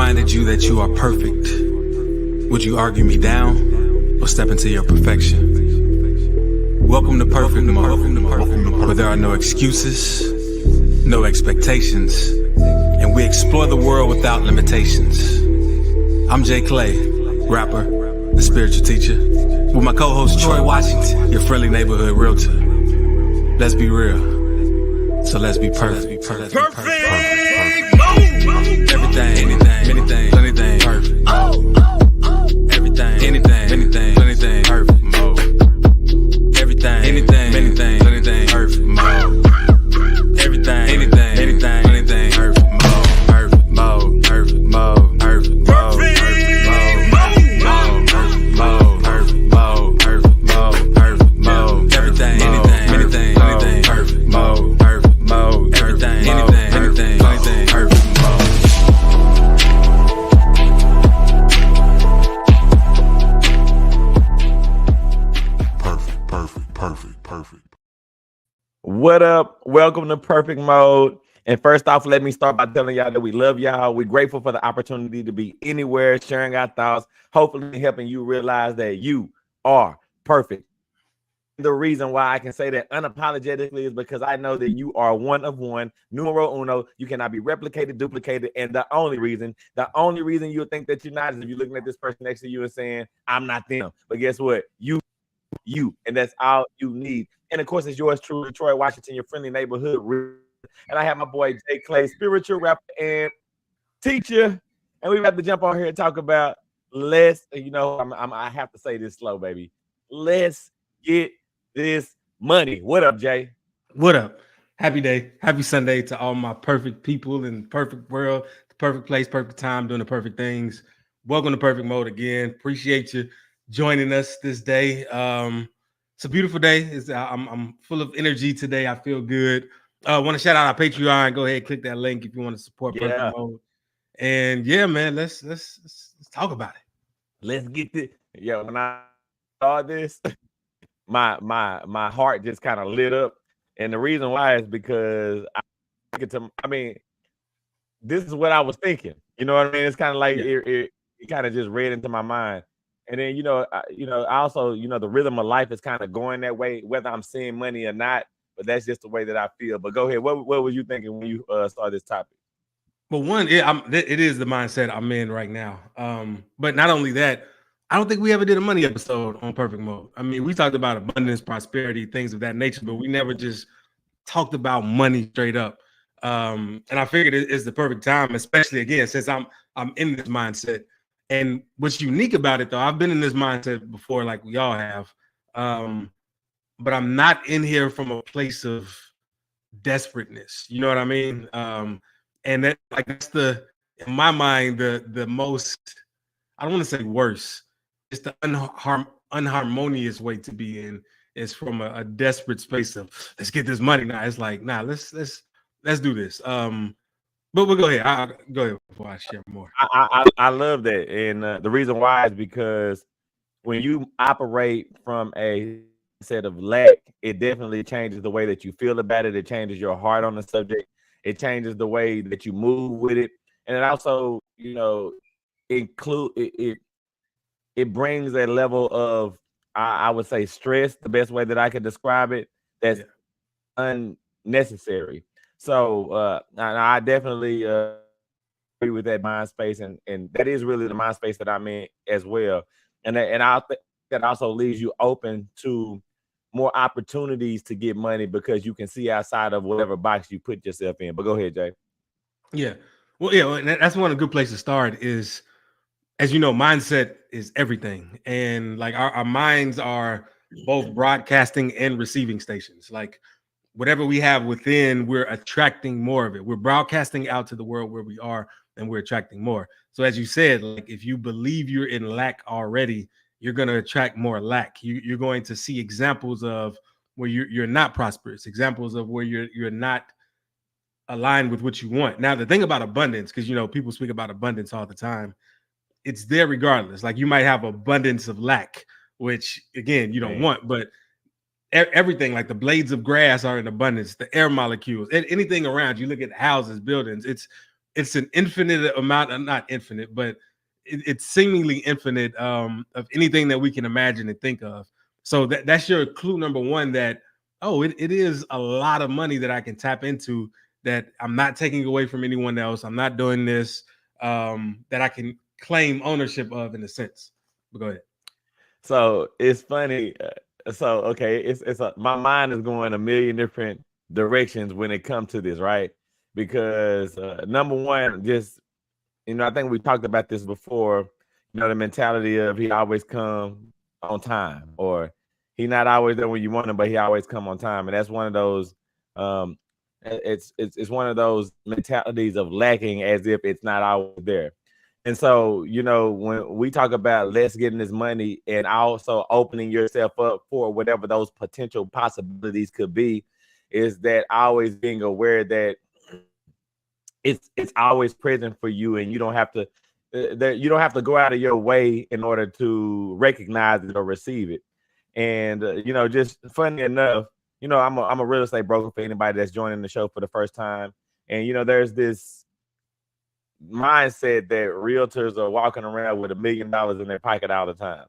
reminded you that you are perfect, would you argue me down or step into your perfection? Welcome to Perfect Mode, where there are no excuses, no expectations, and we explore the world without limitations. I'm JClay, rapper and spiritual teacher, with my co-host Troy Washington, your friendly neighborhood realtor. Let's be real, so let's be perfect. Perfect. Everything, anything, many things, anything, perfect. Everything, anything, anything, anything, perfect mode. Everything, anything, many things, anything, perfect mode. Everything, anything, anything, anything, perfect mode, perfect mode, perfect mode, perfect mode, perfect mode, perfect mode, perfect mode, perfect mode, everything, anything, anything, anything, perfect mode, perfect mode, everything, anything, anything, anything, perfect mode. Perfect. What up? Welcome to Perfect Mode. And first off, let me start by telling y'all that we love y'all. We're grateful for the opportunity to be anywhere, sharing our thoughts, hopefully helping you realize that you are perfect. The reason why I can say that unapologetically is because I know that you are one of one, numero uno. You cannot be replicated, duplicated, and the only reason you'll think that you're not is if you're looking at this person next to you and saying, I'm not them. But guess what? You, and that's all you need. And of course, it's yours truly, Troy Washington, your friendly neighborhood. And I have my boy JClay, spiritual rapper and teacher. And we have to jump on here and talk about I have to say this slow, baby. Let's get this money. What up, Jay? What up? Happy day. Happy Sunday to all my perfect people in the perfect world, the perfect place, perfect time, doing the perfect things. Welcome to Perfect Mode again. Appreciate you joining us this day. It's a beautiful day. I'm full of energy today. I feel good. I want to shout out our Patreon. Go ahead, click that link if you want to support Perfect Mode. And yeah, man, let's talk about it. Let's get this. Yeah, when I saw this, my heart just kind of lit up. And the reason why is because this is what I was thinking. You know what I mean? It's kind of like it kind of just read into my mind. And then, I also, the rhythm of life is kind of going that way, whether I'm seeing money or not, but that's just the way that I feel. But go ahead. What were you thinking when you started this topic? Well, one, it is the mindset I'm in right now. But not only that, I don't think we ever did a money episode on Perfect Mode. I mean, we talked about abundance, prosperity, things of that nature, but we never just talked about money straight up. And I figured it's the perfect time, especially again, since I'm in this mindset. And what's unique about it, though, I've been in this mindset before, like we all have, but I'm not in here from a place of desperateness. You know what I mean? And that's in my mind, the most, I don't want to say worse, it's the unharmonious way to be in is from a desperate space of let's get this money now. It's like, nah, let's do this. But we'll go ahead. I'll go ahead before I share more. I love that. And the reason why is because when you operate from a set of lack, it definitely changes the way that you feel about it. It changes your heart on the subject. It changes the way that you move with it. And it also, it brings a level of, I would say, stress, the best way that I could describe it, that's unnecessary. So I definitely agree with that mind space, and that is really the mind space that I'm in as well. And I think that also leaves you open to more opportunities to get money because you can see outside of whatever box you put yourself in. But go ahead, Jay. Yeah. Well, yeah, and that's one of the good places to start is, as you know, mindset is everything. And like our minds are both broadcasting and receiving stations. Like whatever we have within, we're attracting more of it. We're broadcasting out to the world where we are, and we're attracting more. So as you said, like if you believe you're in lack already, you're going to attract more lack. You're going to see examples of where you're not prosperous, examples of where you're not aligned with what you want. Now, the thing about abundance, because, people speak about abundance all the time, it's there regardless. Like you might have abundance of lack, which again, you don't want, but everything like the blades of grass are in abundance, the air molecules, anything around you, look at houses, buildings, it's an infinite amount, not infinite, but it's seemingly infinite of anything that we can imagine and think of. So that's your clue number one, that it is a lot of money that I can tap into, that I'm not taking away from anyone else. I'm not doing this, that I can claim ownership of, in a sense. But go ahead. So it's funny. My mind is going a million different directions when it comes to this, right? Because number one, just, I think we talked about this before. The mentality of he always come on time, or he not always there when you want him, but he always come on time, and that's one of those. It's one of those mentalities of lacking, as if it's not always there. And so, when we talk about let's getting this money and also opening yourself up for whatever those potential possibilities could be, is that always being aware that it's always present for you, and you don't have to go out of your way in order to recognize it or receive it. And just funny enough, I'm a real estate broker for anybody that's joining the show for the first time. And there's this mindset that realtors are walking around with $1 million in their pocket all the time.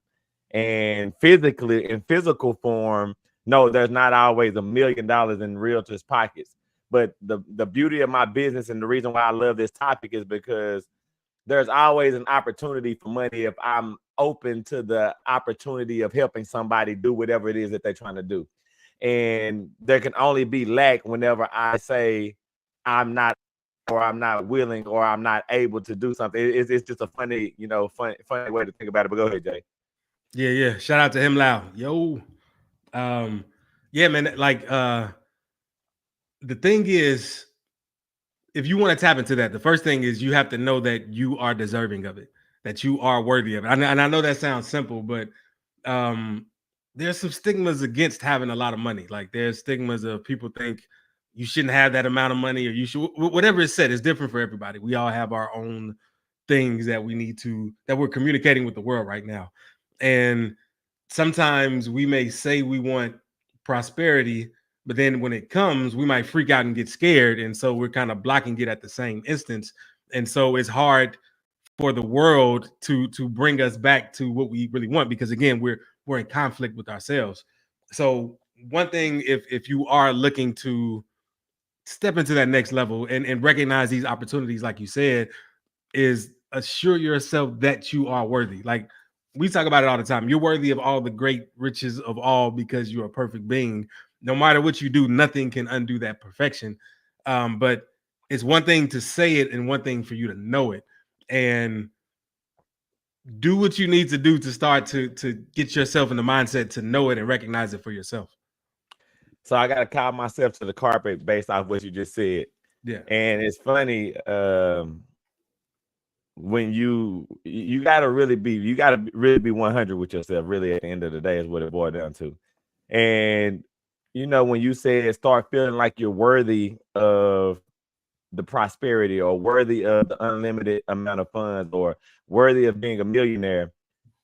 And physically, in physical form, no, there's not always $1 million in realtors' pockets. But the beauty of my business, and the reason why I love this topic, is because there's always an opportunity for money if I'm open to the opportunity of helping somebody do whatever it is that they're trying to do. And there can only be lack whenever I say I'm not, or I'm not willing, or I'm not able to do something. It's just a funny, funny way to think about it. But go ahead, Jay. Yeah. Shout out to him, Lau. Yo. Yeah, man. Like, the thing is, if you want to tap into that, the first thing is you have to know that you are deserving of it, that you are worthy of it. And I know that sounds simple, but there's some stigmas against having a lot of money. Like, there's stigmas of people think you shouldn't have that amount of money, or you should, whatever is said is different for everybody. We all have our own things that that we're communicating with the world right now. And sometimes we may say we want prosperity, but then when it comes, we might freak out and get scared. And so we're kind of blocking it at the same instance. And so it's hard for the world to bring us back to what we really want, because again, we're in conflict with ourselves. So one thing, if you are looking to step into that next level and recognize these opportunities, like you said, is assure yourself that you are worthy. Like, we talk about it all the time. You're worthy of all the great riches of all, because you're a perfect being. No matter what you do, nothing can undo that perfection. But it's one thing to say it and one thing for you to know it. And do what you need to do to start to get yourself in the mindset to know it and recognize it for yourself. So I got to call myself to the carpet based off what you just said. Yeah. And it's funny, when you got to really be 100 with yourself, really, at the end of the day, is what it boils down to. And when you said start feeling like you're worthy of the prosperity, or worthy of the unlimited amount of funds, or worthy of being a millionaire,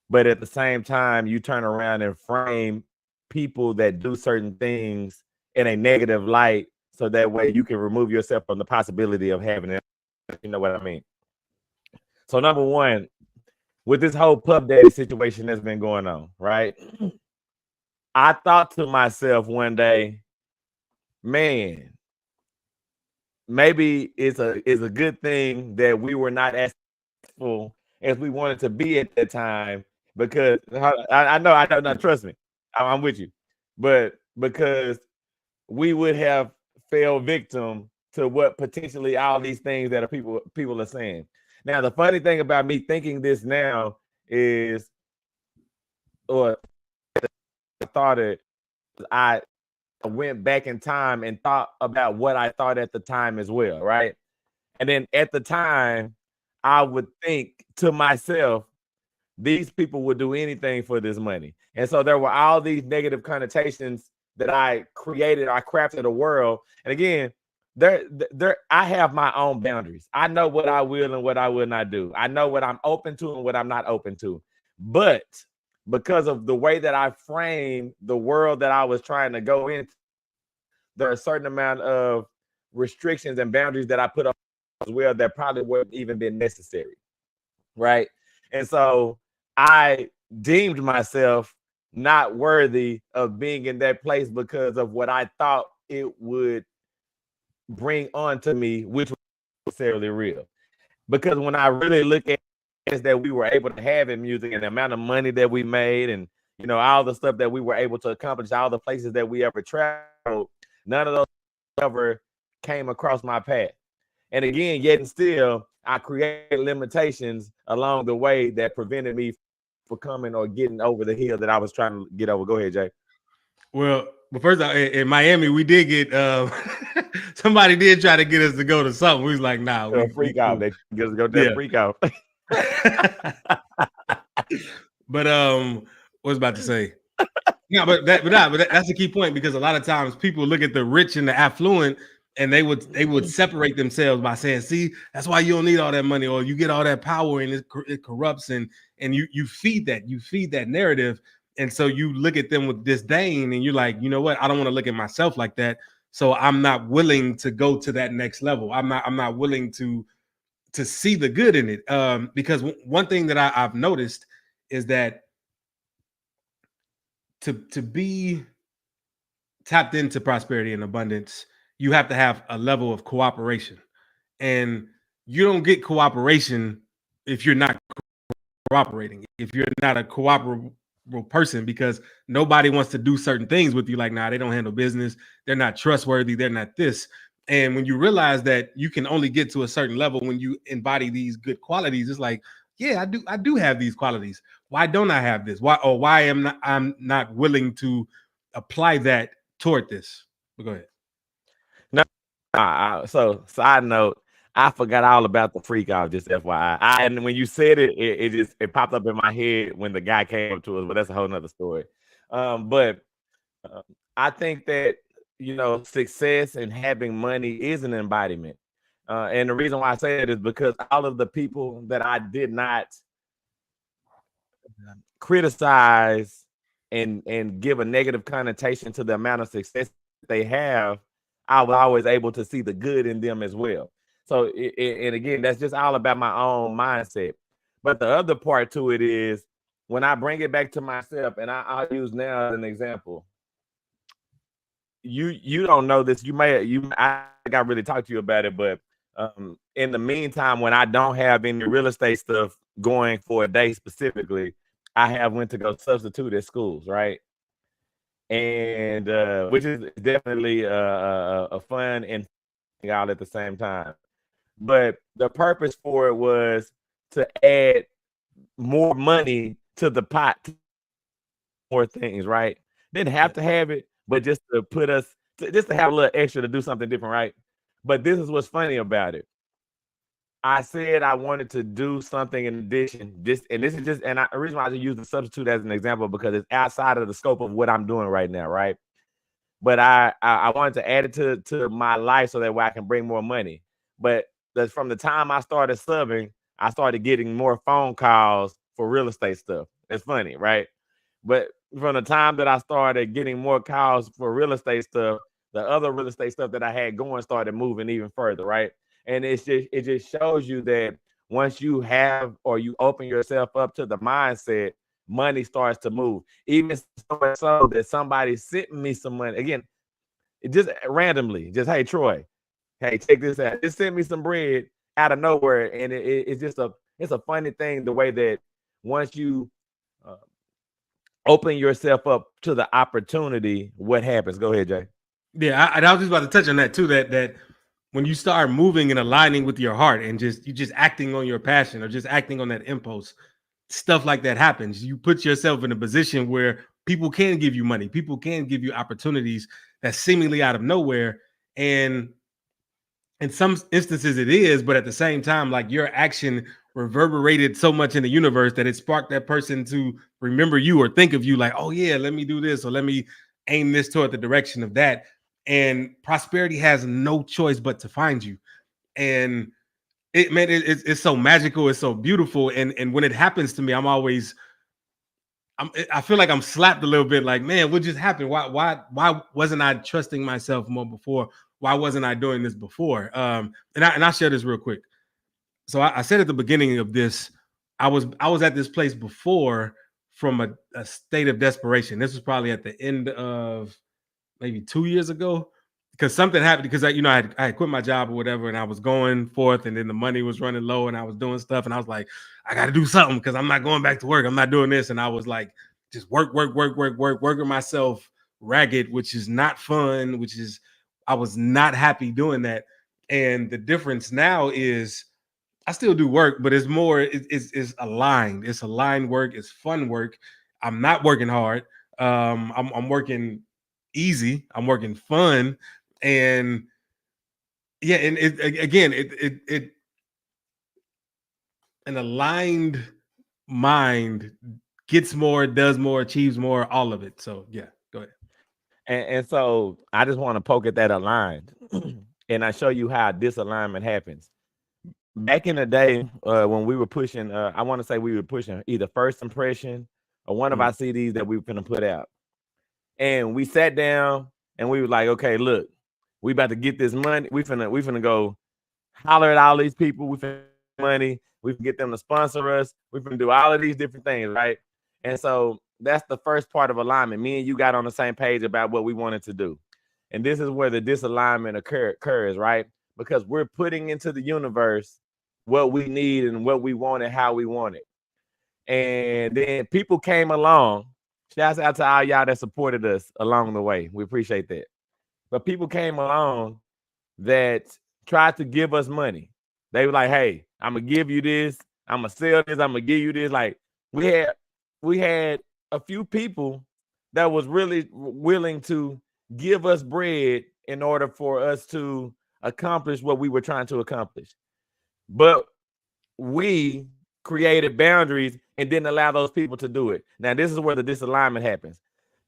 but at the same time you turn around and frame people that do certain things in a negative light, so that way you can remove yourself from the possibility of having it. You know what I mean? So number one, with this whole Puff Daddy situation that's been going on, right? I thought to myself one day, man, maybe it's a good thing that we were not as successful as we wanted to be at that time, because I know, trust me, I'm with you, but because we would have fell victim to what potentially all these things that people are saying. Now, the funny thing about me thinking this now is, or I thought it, I went back in time and thought about what I thought at the time as well, right? And then at the time, I would think to myself, these people would do anything for this money. And so there were all these negative connotations that I created, I crafted a world. And again, I have my own boundaries. I know what I will and what I will not do. I know what I'm open to and what I'm not open to. But because of the way that I framed the world that I was trying to go into, there are a certain amount of restrictions and boundaries that I put up well that probably wouldn't even been necessary, right? And so I deemed myself not worthy of being in that place because of what I thought it would bring onto me, which was necessarily real. Because when I really look at things that we were able to have in music and the amount of money that we made and, you know, all the stuff that we were able to accomplish, all the places that we ever traveled, none of those ever came across my path. And again, yet and still, I created limitations along the way that prevented me from coming or getting over the hill that I was trying to get over. Go ahead, Jay. Well, first in Miami, we did get somebody did try to get us to go to something. We was like, nah, we freak out. cool. They just go there, freak out. But what was I about to say? Yeah, but that's the key point, because a lot of times people look at the rich and the affluent and they would separate themselves by saying, see, that's why you don't need all that money, or you get all that power and it corrupts, and you feed that narrative. And so you look at them with disdain and you're like, you know what? I don't want to look at myself like that. So I'm not willing to go to that next level. I'm not willing to see the good in it. Because one thing that I've noticed is that to be tapped into prosperity and abundance, you have to have a level of cooperation. And you don't get cooperation if you're not cooperating, if you're not a cooperative person, because nobody wants to do certain things with you. Like, nah, they don't handle business. They're not trustworthy. They're not this. And when you realize that you can only get to a certain level when you embody these good qualities, it's like, yeah, I do have these qualities. Why don't I have this? Why am I'm not willing to apply that toward this? But go ahead. No, so side note, I forgot all about the freak out, just FYI. And when you said it, it popped up in my head when the guy came up to us, but that's a whole nother story. But I think that, you know, success and having money is an embodiment. And the reason why I say that is because all of the people that I did not criticize and give a negative connotation to the amount of success they have, I was always able to see the good in them as well. So, and again, that's just all about my own mindset. But the other part to it is when I bring it back to myself, and I'll use now as an example. You don't know this. I got really talked to you about it, but in the meantime, when I don't have any real estate stuff going for a day specifically, I have went to go substitute at schools, right? And which is definitely a fun and all at the same time. But the purpose for it was to add more money to the pot, more things, right? Didn't have to have it, but just to put us, just to have a little extra to do something different, right? But this is what's funny about it. I said I wanted to do something in addition. The reason why I use the substitute as an example, because it's outside of the scope of what I'm doing right now, right? But I wanted to add it to my life so that way I can bring more money. But from the time I started subbing, I started getting more phone calls for real estate stuff. It's funny, right? But from the time that I started getting more calls for real estate stuff, the other real estate stuff that I had going started moving even further, right? And it just shows you that once you have or you open yourself up to the mindset, money starts to move. Even so that somebody sent me some money. Again, it just randomly, just, hey, Troy, hey, check this out. Just send me some bread out of nowhere. And it's just it's a funny thing, the way that once you open yourself up to the opportunity, what happens? Go ahead, Jay. Yeah, I was just about to touch on that too, that when you start moving and aligning with your heart and you just acting on your passion or just acting on that impulse, stuff like that happens. You put yourself in a position where people can give you money, people can give you opportunities that's seemingly out of nowhere. And in some instances it is, but at the same time, like, your action reverberated so much in the universe that it sparked that person to remember you or think of you like, oh yeah, let me do this, or let me aim this toward the direction of that. And prosperity has no choice but to find you. And it's so magical, it's so beautiful. And when it happens to me, I'm always I feel like I'm slapped a little bit. Like, man, what just happened? Why wasn't I trusting myself more before? Why wasn't I doing this before? And I'll share this real quick. So I said at the beginning of this, I was at this place before from a state of desperation. This was probably at the end of maybe 2 years ago, because something happened. Because I had quit my job or whatever, and I was going forth, and then the money was running low, and I was doing stuff, and I was like, I got to do something because I'm not going back to work. I'm not doing this, and I was like, just working myself ragged, which is not fun. I was not happy doing that. And the difference now is I still do work, but it's more, it's aligned. It's aligned work. It's fun work. I'm not working hard. I'm working easy. I'm working fun. And yeah, and it an aligned mind gets more, does more, achieves more, all of it. So yeah, go ahead. And so I just want to poke at that aligned and I show you how disalignment happens. Back in the day, when we were pushing, I want to say we were pushing either First Impression or one of our CDs that we were going to put out. And we sat down and we were like, okay, look, we about to get this money. We finna go holler at all these people. We finna get money. We can get them to sponsor us. We finna do all of these different things, right? And so that's the first part of alignment. Me and you got on the same page about what we wanted to do. And this is where the disalignment occurs, right? Because we're putting into the universe what we need and what we want and how we want it. And then people came along. Shouts out to all y'all that supported us along the way. We appreciate that. But people came along that tried to give us money. They were like, hey, I'm going to give you this. I'm going to sell this. I'm going to give you this. Like we had a few people that was really willing to give us bread in order for us to accomplish what we were trying to accomplish. But we created boundaries and didn't allow those people to do it. Now, this is where the disalignment happens.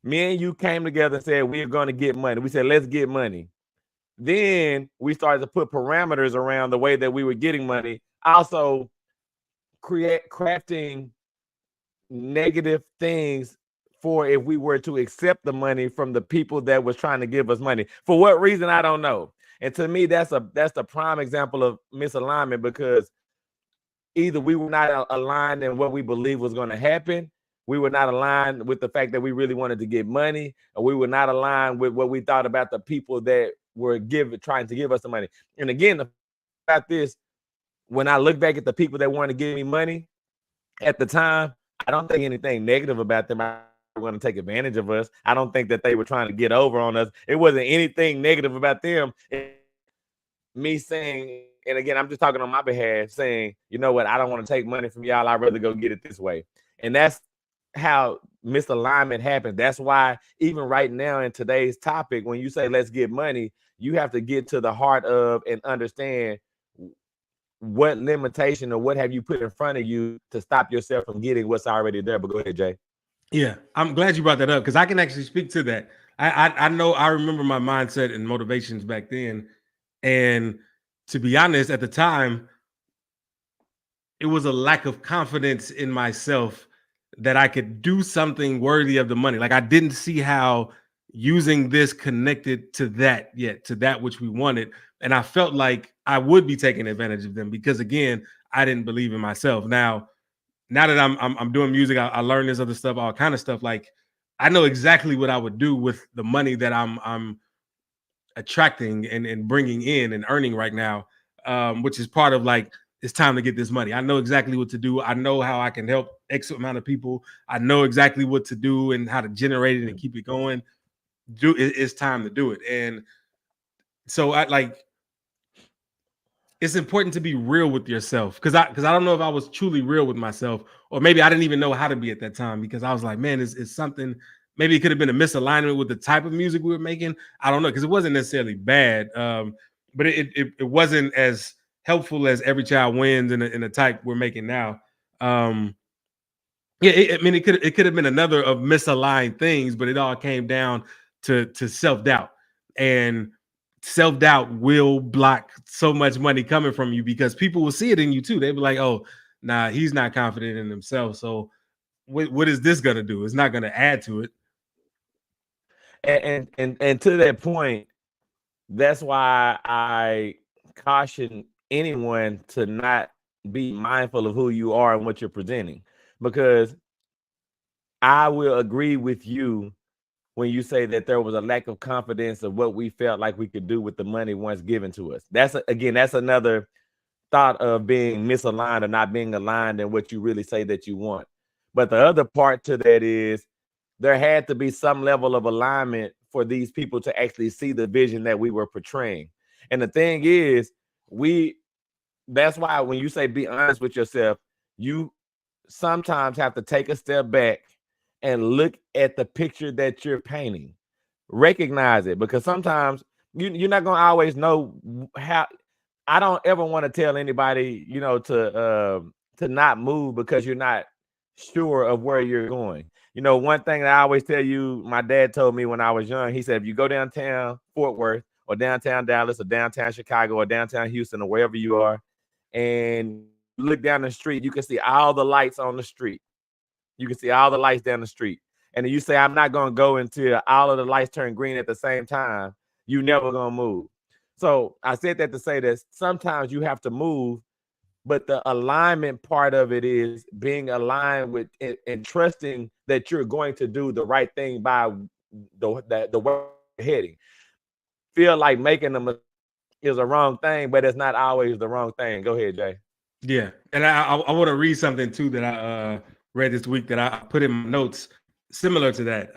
Me and you came together and said, we're going to get money. We said, let's get money. Then we started to put parameters around the way that we were getting money. Also crafting negative things for if we were to accept the money from the people that was trying to give us money. For what reason, I don't know. And to me, that's the prime example of misalignment, because either we were not aligned in what we believed was going to happen, we were not aligned with the fact that we really wanted to get money, or we were not aligned with what we thought about the people that were trying to give us the money. And again, about this, when I look back at the people that wanted to give me money at the time, I don't think anything negative about them. I want to take advantage of us. I don't think that they were trying to get over on us. It wasn't anything negative about them. Me saying, and again, I'm just talking on my behalf, saying, you know what, I don't want to take money from y'all. I'd rather go get it this way. And that's how misalignment happens. That's why even right now in today's topic, when you say let's get money, you have to get to the heart of and understand what limitation or what have you put in front of you to stop yourself from getting what's already there. But go ahead, Jay. Yeah, I'm glad you brought that up because I can actually speak to that. I know I remember my mindset and motivations back then. And to be honest, at the time, it was a lack of confidence in myself that I could do something worthy of the money. Like I didn't see how using this connected to that yet, to that which we wanted. And I felt like I would be taking advantage of them because, again, I didn't believe in myself. Now that I'm doing music, I learned this other stuff, all kind of stuff. Like I know exactly what I would do with the money that I'm attracting and bringing in and earning right now, which is part of like, it's time to get this money. I know exactly what to do. I know how I can help X amount of people. I know exactly what to do and how to generate it and keep it going. It's time to do it. And so it's important to be real with yourself because I don't know if I was truly real with myself, or maybe I didn't even know how to be at that time because I was like, man, it's something. Maybe it could have been a misalignment with the type of music we were making. I don't know, because it wasn't necessarily bad, but it wasn't as helpful as Every Child Wins in the type we're making now. I mean, it could have been another of misaligned things, but it all came down to self-doubt, and self-doubt will block so much money coming from you because people will see it in you too. They'll be like, oh, nah, he's not confident in himself. So what is this gonna do? It's not gonna add to it. And to that point, that's why I caution anyone to not be mindful of who you are and what you're presenting, because I will agree with you when you say that there was a lack of confidence of what we felt like we could do with the money once given to us. That's another thought of being misaligned or not being aligned in what you really say that you want. But the other part to that is there had to be some level of alignment for these people to actually see the vision that we were portraying. And the thing is, that's why when you say be honest with yourself, you sometimes have to take a step back and look at the picture that you're painting. Recognize it, because sometimes you're not going to always know how. I don't ever want to tell anybody, to not move because you're not sure of where you're going. One thing that I always tell you, my dad told me when I was young, he said, if you go downtown Fort Worth or downtown Dallas or downtown Chicago or downtown Houston or wherever you are, and look down the street, you can see all the lights on the street. You can see all the lights down the street. And then you say, I'm not going to go until all of the lights turn green at the same time. You never going to move. So I said that to say that sometimes you have to move, but the alignment part of it is being aligned with and trusting that you're going to do the right thing by the way you're heading. Feel like making them is a wrong thing, but it's not always the wrong thing. Go ahead, Jay. Yeah, and I want to read something too that I read this week that I put in my notes similar to that.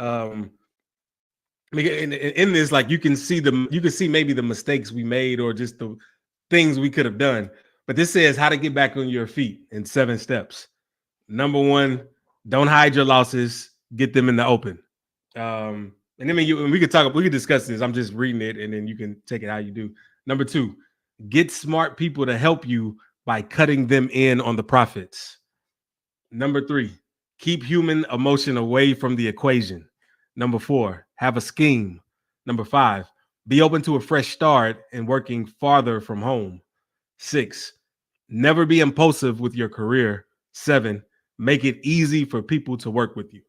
In this, like you can see maybe the mistakes we made or just the things we could have done. But this says how to get back on your feet in 7 steps. Number 1, don't hide your losses, get them in the open. And then we could discuss this. I'm just reading it, and then you can take it how you do. Number 2, get smart people to help you by cutting them in on the profits. Number 3, keep human emotion away from the equation. Number 4, have a scheme. Number 5, be open to a fresh start and working farther from home. 6, never be impulsive with your career. 7, make it easy for people to work with you.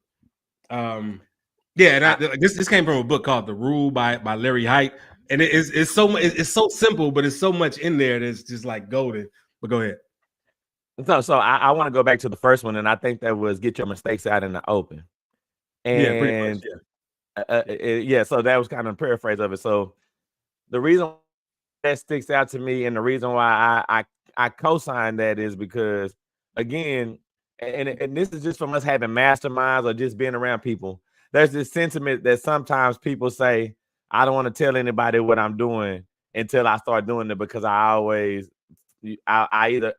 This came from a book called The Rule by Larry Hite, and it's so simple, but it's so much in there that's just like golden. But go ahead. So I want to go back to the first one, and I think that was get your mistakes out in the open. And yeah, pretty much, yeah. So that was kind of a paraphrase of it. So the reason that sticks out to me, and the reason why I co-sign that is because, again, and this is just from us having masterminds or just being around people. There's this sentiment that sometimes people say, I don't want to tell anybody what I'm doing until I start doing it, because I'm either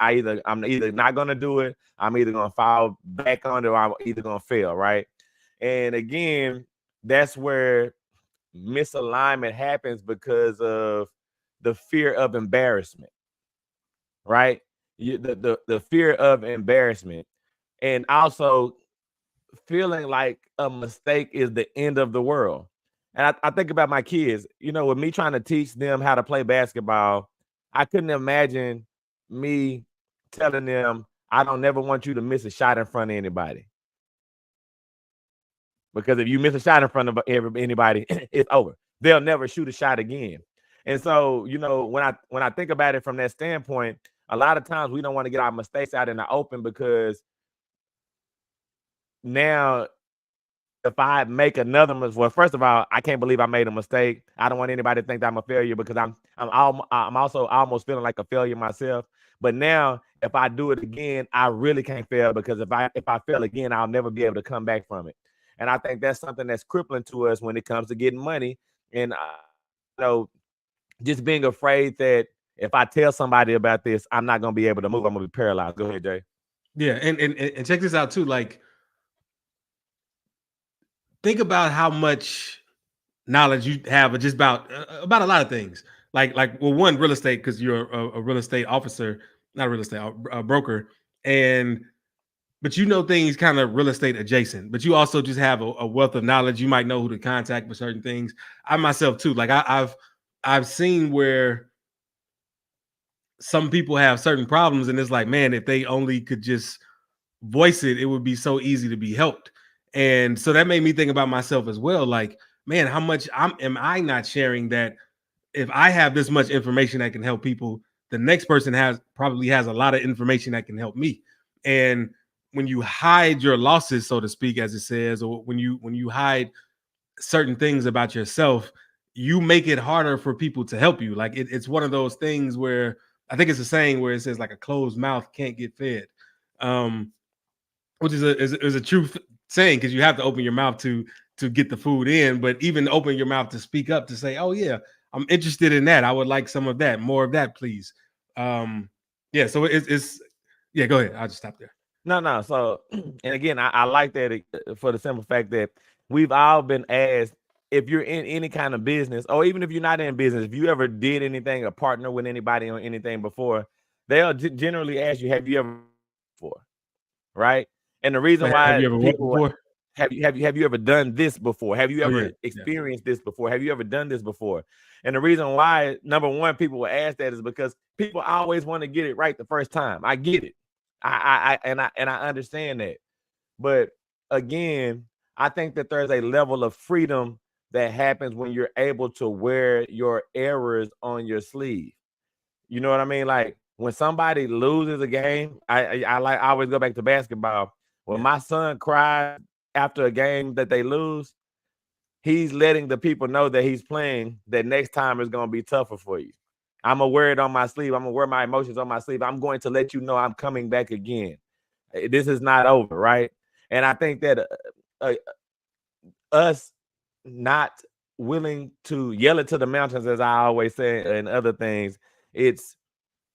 not going to do it, I'm either going to fall back on it, or I'm either going to fail, right? And again, that's where misalignment happens, because of the fear of embarrassment, right? The fear of embarrassment, and also feeling like a mistake is the end of the world. And I think about my kids, with me trying to teach them how to play basketball, I couldn't imagine me telling them, I don't never want you to miss a shot in front of anybody. Because if you miss a shot in front of anybody, it's over. They'll never shoot a shot again. And so, when I think about it from that standpoint, a lot of times we don't want to get our mistakes out in the open, because now if I make another mistake, well, first of all, I can't believe I made a mistake. I don't want anybody to think that I'm a failure, because I'm also almost feeling like a failure myself. But now, if I do it again, I really can't fail, because if I fail again, I'll never be able to come back from it. And I think that's something that's crippling to us when it comes to getting money, and just being afraid that if I tell somebody about this, I'm not going to be able to move. I'm going to be paralyzed. Go ahead, Jay. Yeah, and check this out too. Like, think about how much knowledge you have just about a lot of things. Like one, real estate, because you're a real estate officer, not real estate, a broker, but things kind of real estate adjacent. But you also just have a wealth of knowledge. You might know who to contact for certain things. I myself too. Like I've seen where some people have certain problems, and it's like, man, if they only could just voice it, it would be so easy to be helped. And so that made me think about myself as well. Like, man, how much am I not sharing that if I have this much information that can help people, the next person probably has a lot of information that can help me. And when you hide your losses, so to speak, as it says, or when you hide certain things about yourself, you make it harder for people to help you. Like it's one of those things where I think it's a saying where it says like a closed mouth can't get fed, which is a true saying, because you have to open your mouth to get the food in, but even open your mouth to speak up, to say, oh yeah, I'm interested in that. I would like some of that, more of that, please. Yeah, so it's yeah, go ahead. I'll just stop there. No. So, and again, I like that for the simple fact that we've all been asked, if you're in any kind of business, or even if you're not in business, if you ever did anything or partner with anybody on anything before, they'll generally ask you, have you ever before? Right? And the reason why have you ever worked before? Have you ever done this before? Have you ever experienced this before? Have you ever done this before? And the reason why, number one, people will ask that is because people always want to get it right the first time. I get it. I understand that. But again, I think that there's a level of freedom that happens when you're able to wear your errors on your sleeve. You know what I mean? Like when somebody loses a game, I always go back to basketball. When my son cries after a game that they lose, he's letting the people know that he's playing, that next time is going to be tougher for you. I'm going to wear it on my sleeve. I'm going to wear my emotions on my sleeve. I'm going to let you know I'm coming back again. This is not over, right? And I think that us not willing to yell it to the mountains, as I always say, and other things, it's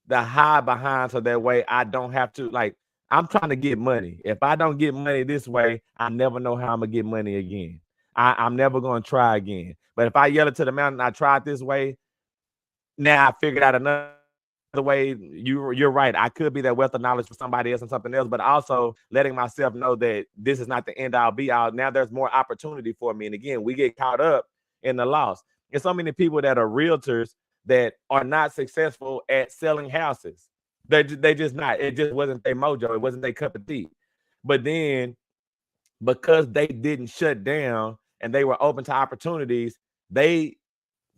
the hide behind so that way I don't have to, like, I'm trying to get money. If I don't get money this way, I never know how I'm going to get money again. I'm never going to try again. But if I yell it to the mountain, I tried this way, now I figured out another way. You're right. I could be that wealth of knowledge for somebody else and something else, but also letting myself know that this is not the end all be all. Now there's more opportunity for me. And again, we get caught up in the loss. There's so many people that are realtors that are not successful at selling houses. They just not. It just wasn't their mojo. It wasn't their cup of tea. But then because they didn't shut down and they were open to opportunities, they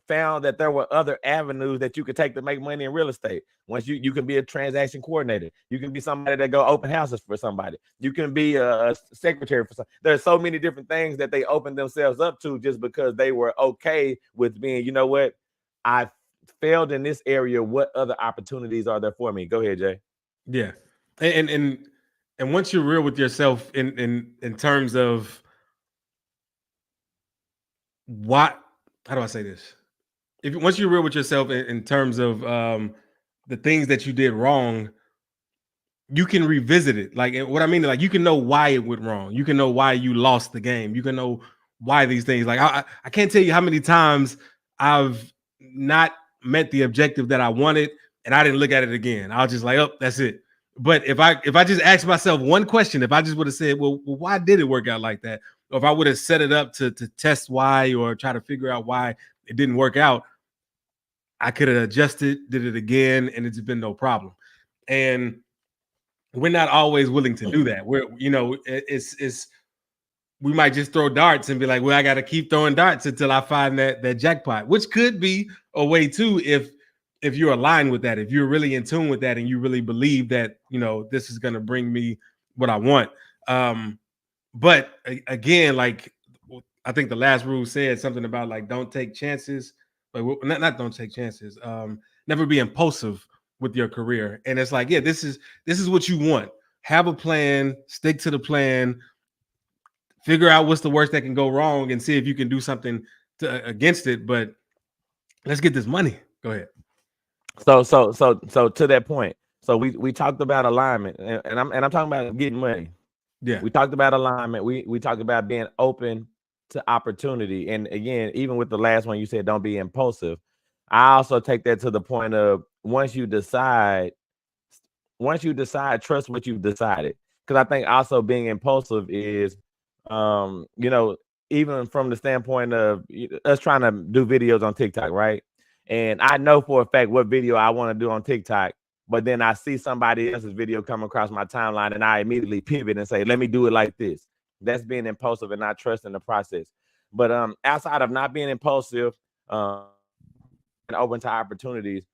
found that there were other avenues that you could take to make money in real estate. Once you can be a transaction coordinator, you can be somebody that go open houses for somebody, you can be a secretary for some. There's so many different things that they opened themselves up to just because they were okay with being, you know what, I failed in this area. What other opportunities are there for me? Go ahead, Jay. Yeah, and once you're real with yourself in terms of what, how do I say this? Once you're real with yourself in terms of the things that you did wrong, you can revisit it. Like what I mean, like you can know why it went wrong. You can know why you lost the game. You can know why these things. Like I can't tell you how many times I've not met the objective that I wanted, and I didn't look at it again. I was just like, oh, that's it. But if I just asked myself one question, if I just would have said, well, why did it work out like that? Or if I would have set it up to test why, or try to figure out why it didn't work out, I could have adjusted, did it again, and it's been no problem. And we're not always willing to do that. We're, you know, it's we might just throw darts and be like, well, I got to keep throwing darts until I find that jackpot, which could be a way too, if you're aligned with that, if you're really in tune with that, and you really believe that, you know, this is going to bring me what I want. But again, like I think the last rule said something about like, don't take chances, but not don't take chances. Never be impulsive with your career. And it's like, yeah, this is what you want. Have a plan, stick to the plan, figure out what's the worst that can go wrong, and see if you can do something against it. But let's get this money. Go ahead. So to that point, so we talked about alignment, and I'm talking about getting money. Yeah, we talked about alignment. We talked about being open to opportunity. And again, even with the last one, you said don't be impulsive. I also take that to the point of once you decide, trust what you've decided. Because I think also being impulsive is, you know, even from the standpoint of us trying to do videos on TikTok, right? And I know for a fact what video I want to do on TikTok. but then I see somebody else's video come across my timeline and I immediately pivot and say, let me do it like this. That's being impulsive and not trusting the process. But outside of not being impulsive and open to opportunities,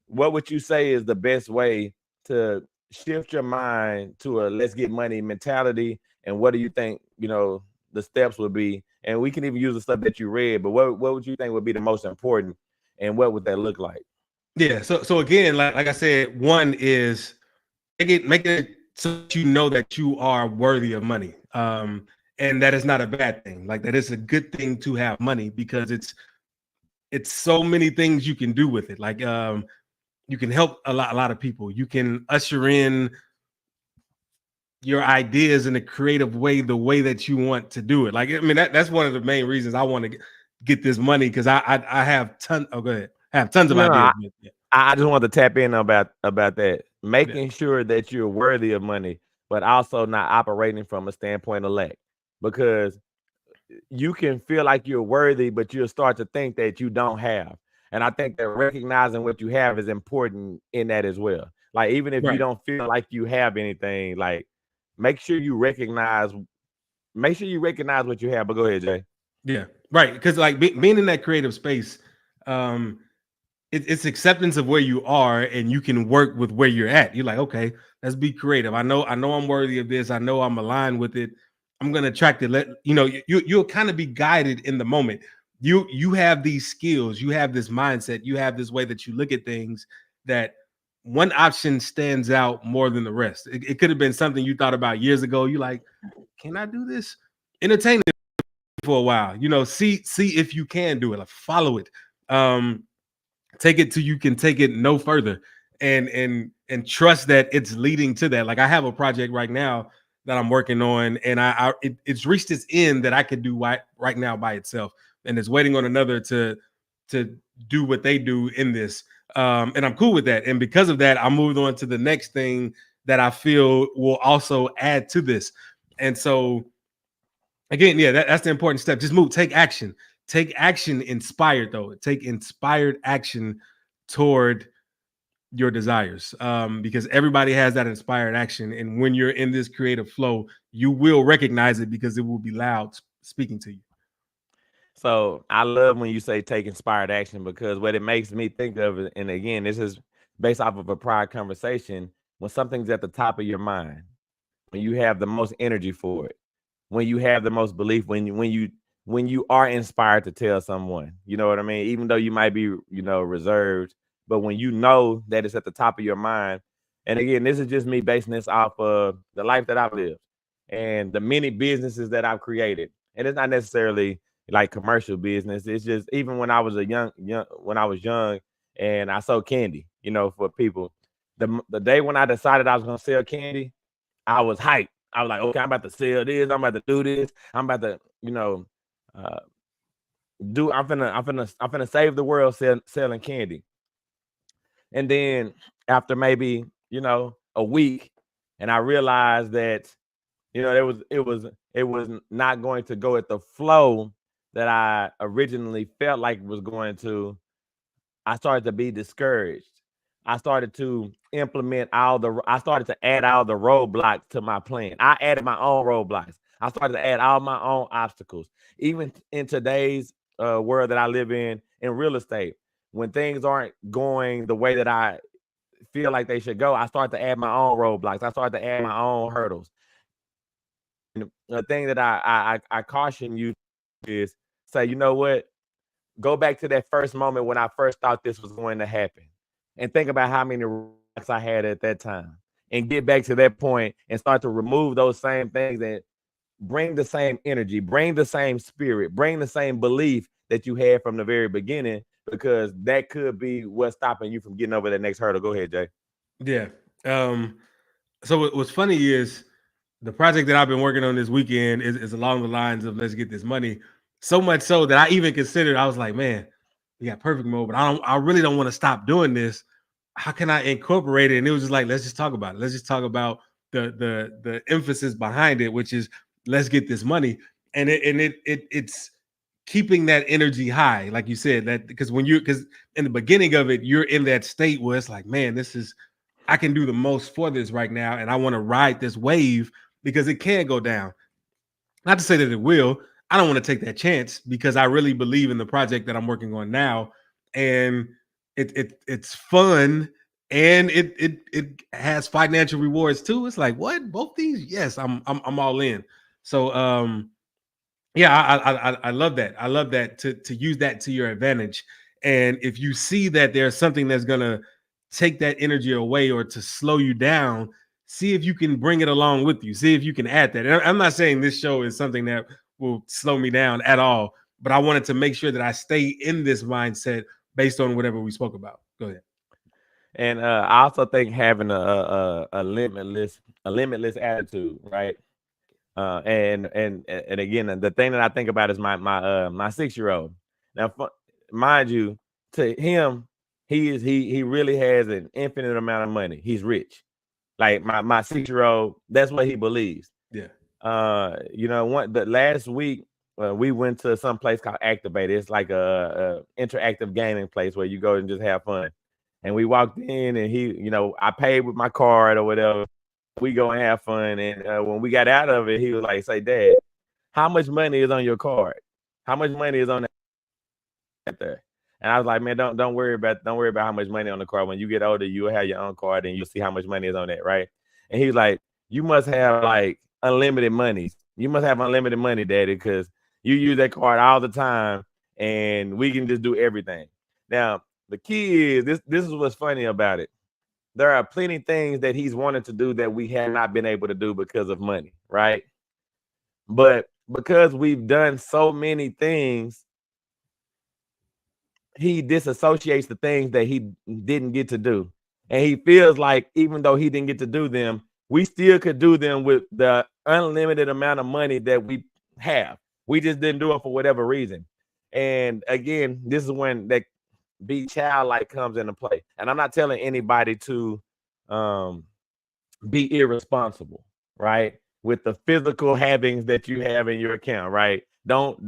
what would you say is the best way to shift your mind to a let's get money mentality? And what do you think, the steps would be? And we can even use the stuff that you read, but what would you think would be the most important, and what would that look like? Yeah. So again, like I said, one is make it so that you know that you are worthy of money. And that is not a bad thing. Like that is a good thing to have money, because it's so many things you can do with it. Like you can help a lot of people. You can usher in your ideas in a creative way, the way that you want to do it. Like, I mean, that's one of the main reasons I want to get this money, because I have tons. Oh, go ahead. I have tons of ideas. I just want to tap in about that. Making sure that you're worthy of money, but also not operating from a standpoint of lack, because you can feel like you're worthy, but you'll start to think that you don't have. And I think that recognizing what you have is important in that as well. Like, even if you don't feel like you have anything, like make sure you recognize what you have. But go ahead, Jay. Yeah, right. Because like being in that creative space, it's acceptance of where you are, and you can work with where you're at. You're like, okay, let's be creative. I know I'm worthy of this. I know I'm aligned with it. I'm gonna attract it. You'll kind of be guided in the moment. You have these skills, you have this mindset, you have this way that you look at things, that one option stands out more than the rest. It could have been something you thought about years ago. You like, can I do this? Entertain it for a while. See if you can do it. Like, follow it. Take it till you can take it no further, and trust that it's leading to that. Like, I have a project right now that I'm working on, and it's reached its end that I could do right now by itself, and it's waiting on another to do what they do in this. And I'm cool with that. And because of that, I moved on to the next thing that I feel will also add to this. And so again, yeah, that's the important step. Just move, take action. Take action inspired, though. Take inspired action toward your desires, because everybody has that inspired action. And when you're in this creative flow, you will recognize it, because it will be loud speaking to you. So I love when you say take inspired action, because what it makes me think of, and again, this is based off of a prior conversation, when something's at the top of your mind, when you have the most energy for it, when you have the most belief, when you are inspired to tell someone, you know what I mean? Even though you might be, reserved, but when you know that it's at the top of your mind. And again, this is just me basing this off of the life that I've lived and the many businesses that I've created. And it's not necessarily like commercial business. It's just, even when I was when I was young and I sold candy, for people, the day when I decided I was going to sell candy, I was hyped. I was like, okay, I'm about to sell this. I'm about to do this. I'm about to, I'm finna save the world selling candy. And then after maybe, a week, and I realized that, it was not going to go at the flow that I originally felt like it was going to. I started to be discouraged. I started to I started to add all the roadblocks to my plan. I added my own roadblocks. I started to add all my own obstacles. Even in today's world that I live in real estate, when things aren't going the way that I feel like they should go, I start to add my own roadblocks. I start to add my own hurdles. And the thing that I caution you is, say, you know what? Go back to that first moment when I first thought this was going to happen, and think about how many roadblocks I had at that time, and get back to that point and start to remove those same things, and bring the same energy, bring the same spirit, bring the same belief that you had from the very beginning, because that could be what's stopping you from getting over the next hurdle. Go ahead, Jay. Yeah. So what's funny is the project that I've been working on this weekend is along the lines of let's get this money. So much so that I even considered, I was like, man, we got perfect mode, but I really don't want to stop doing this. How can I incorporate it? And it was just like, let's just talk about it. Let's just talk about the emphasis behind it, which is let's get this money. And it's keeping that energy high, like you said, that because because in the beginning of it, you're in that state where it's like, man, this is I can do the most for this right now, and I want to ride this wave because it can go down. Not to say that it will. I don't want to take that chance because I really believe in the project that I'm working on now, and it's fun and it has financial rewards too. It's like, what? Both these? Yes, I'm all in. So yeah, I love that. I love that to use that to your advantage. And if you see that there's something that's gonna take that energy away or to slow you down, see if you can bring it along with you. See if you can add that. And I'm not saying this show is something that will slow me down at all, but I wanted to make sure that I stay in this mindset based on whatever we spoke about. Go ahead. And I also think having a limitless attitude, right? And again, the thing that I think about is my 6-year-old. Now, mind you, to him, he really has an infinite amount of money. He's rich. Like my 6-year-old, that's what he believes. Yeah. The last week we went to some place called Activate. It's like a interactive gaming place where you go and just have fun. And we walked in, and I paid with my card or whatever. We go and have fun. And when we got out of it, he was like, "Say, Dad, how much money is on your card? How much money is on that there?" And I was like, "Man, don't worry about how much money on the card. When you get older, you'll have your own card and you'll see how much money is on that, right?" And he was like, "You must have like unlimited money. You must have unlimited money, Daddy, because you use that card all the time, and we can just do everything." Now, the key is this is what's funny about it. There are plenty things that he's wanted to do that we have not been able to do because of money, right? But because we've done so many things, he disassociates the things that he didn't get to do. And he feels like even though he didn't get to do them, we still could do them with the unlimited amount of money that we have. We just didn't do it for whatever reason. And again, this is when that be childlike comes into play. And I'm not telling anybody to be irresponsible, right? With the physical havings that you have in your account, right? Don't